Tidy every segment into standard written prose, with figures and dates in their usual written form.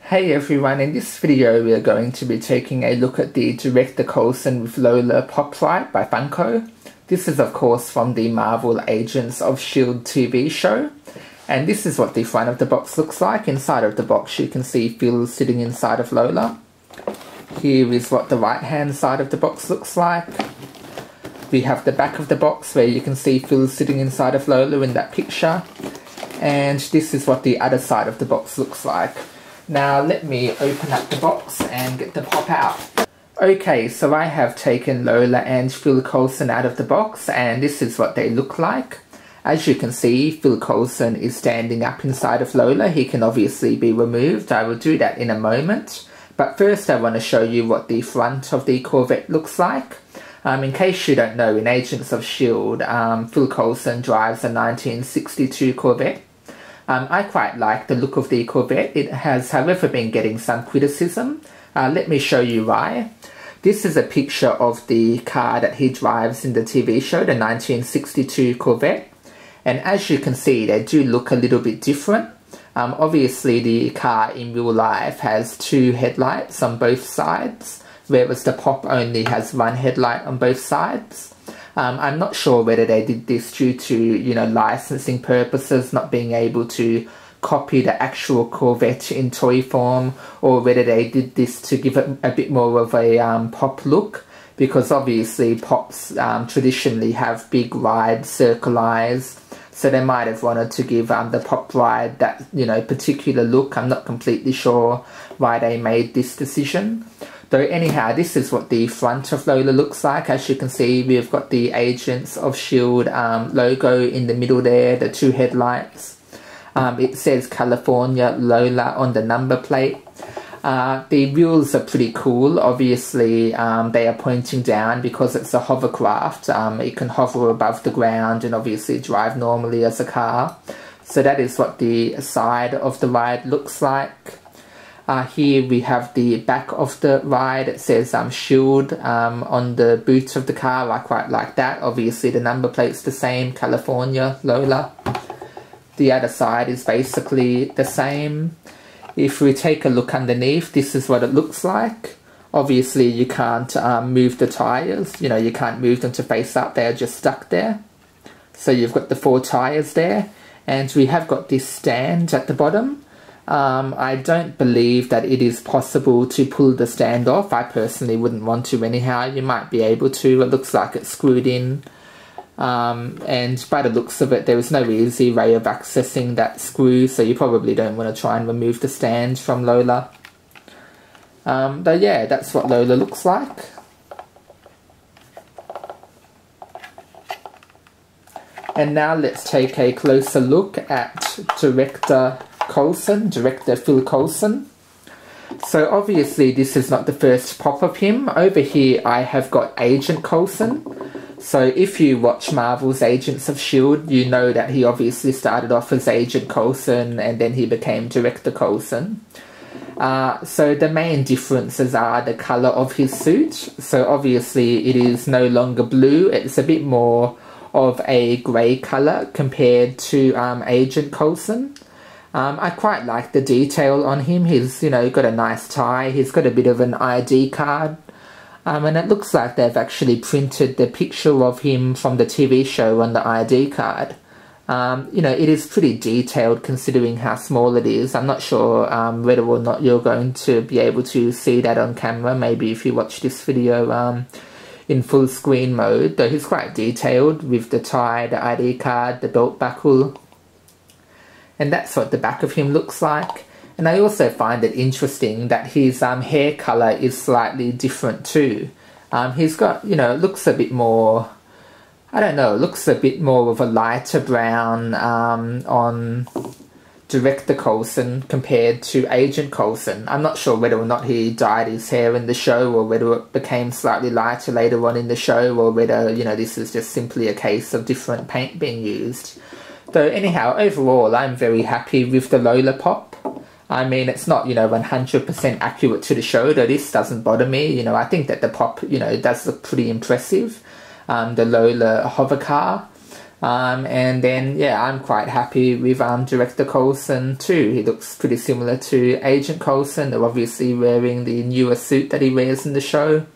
Hey everyone, in this video we are going to be taking a look at the Director Coulson with Lola Pop Ride by Funko. This is of course from the Marvel Agents of S.H.I.E.L.D. TV show. And this is what the front of the box looks like. Inside of the box you can see Phil sitting inside of Lola. Here is what the right hand side of the box looks like. We have the back of the box where you can see Phil sitting inside of Lola in that picture. And this is what the other side of the box looks like. Now let me open up the box and get the pop out. Okay, so I have taken Lola and Phil Coulson out of the box and this is what they look like. As you can see, Phil Coulson is standing up inside of Lola. He can obviously be removed. I will do that in a moment. But first I want to show you what the front of the Corvette looks like. In case you don't know, in Agents of S.H.I.E.L.D., Phil Coulson drives a 1962 Corvette. I quite like the look of the Corvette. It has, however, been getting some criticism. Let me show you why. This is a picture of the car that he drives in the TV show, the 1962 Corvette. And as you can see, they do look a little bit different. Obviously, the car in real life has two headlights on both sides, whereas the Pop only has one headlight on both sides. I'm not sure whether they did this due to, licensing purposes, not being able to copy the actual Corvette in toy form, or whether they did this to give it a bit more of a Pop look, because obviously Pops traditionally have big, wide, circle eyes, so they might have wanted to give the Pop Ride that, particular look. I'm not completely sure why they made this decision. Though anyhow, this is what the front of Lola looks like. As you can see, we've got the Agents of S.H.I.E.L.D. Logo in the middle there, the two headlights. It says California Lola on the number plate. The wheels are pretty cool. Obviously, they are pointing down because it's a hovercraft. It can hover above the ground and obviously drive normally as a car. So that is what the side of the ride looks like. Here we have the back of the ride. It says S.H.I.E.L.D. On the boot of the car. I quite like that. Obviously the number plate's the same, California, Lola. The other side is basically the same. If we take a look underneath, this is what it looks like. Obviously you can't move the tyres. You can't move them to face up. They're just stuck there. So you've got the 4 tyres there. And we have got this stand at the bottom. I don't believe that it is possible to pull the stand off. I personally wouldn't want to anyhow. You might be able to. It looks like it's screwed in. And by the looks of it, there is no easy way of accessing that screw, so you probably don't want to try and remove the stand from Lola. But yeah, that's what Lola looks like. And now let's take a closer look at Director Phil Coulson. So obviously this is not the first pop of him. Over here I have got Agent Coulson. So if you watch Marvel's Agents of S.H.I.E.L.D., you know that he obviously started off as Agent Coulson and then he became Director Coulson. So the main differences are the colour of his suit. So obviously it is no longer blue, it's a bit more of a grey colour compared to Agent Coulson. I quite like the detail on him. He's, got a nice tie. He's got a bit of an ID card. And it looks like they've actually printed the picture of him from the TV show on the ID card. It is pretty detailed considering how small it is. I'm not sure whether or not you're going to be able to see that on camera. Maybe if you watch this video in full screen mode. Though he's quite detailed with the tie, the ID card, the belt buckle. And that's what the back of him looks like. And I also find it interesting that his hair colour is slightly different too. He's got, it looks a bit more, I don't know, it looks a bit more of a lighter brown on Director Coulson compared to Agent Coulson. I'm not sure whether or not he dyed his hair in the show or whether it became slightly lighter later on in the show or whether, this is just simply a case of different paint being used. Though anyhow, overall, I'm very happy with the Lola Pop. I mean, it's not, 100% accurate to the show, though this doesn't bother me. I think that the Pop, does look pretty impressive. The Lola hover car. And then, yeah, I'm quite happy with Director Coulson too. He looks pretty similar to Agent Coulson. They're obviously wearing the newer suit that he wears in the show.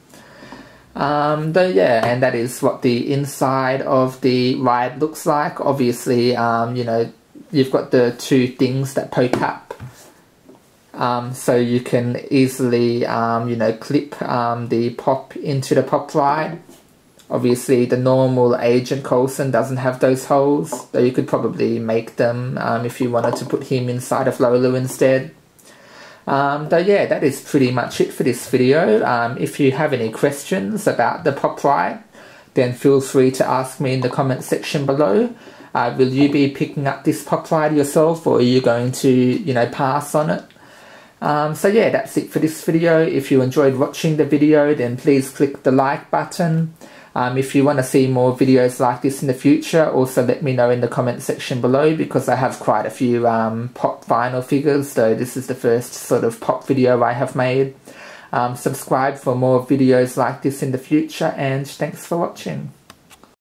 Though, yeah, and that is what the inside of the ride looks like. Obviously, you know, you've got the two things that poke up. So you can easily, you know, clip the pop into the pop ride. Obviously, the normal Agent Coulson doesn't have those holes, though you could probably make them if you wanted to put him inside of Lola instead. Though, yeah, that is pretty much it for this video. If you have any questions about the pop ride, then feel free to ask me in the comment section below. Will you be picking up this pop ride yourself, or are you going to, you know, pass on it? So yeah, that's it for this video. If you enjoyed watching the video, then please click the like button. If you want to see more videos like this in the future, also let me know in the comment section below, because I have quite a few pop vinyl figures, though this is the first sort of pop video I have made. Subscribe for more videos like this in the future, and thanks for watching.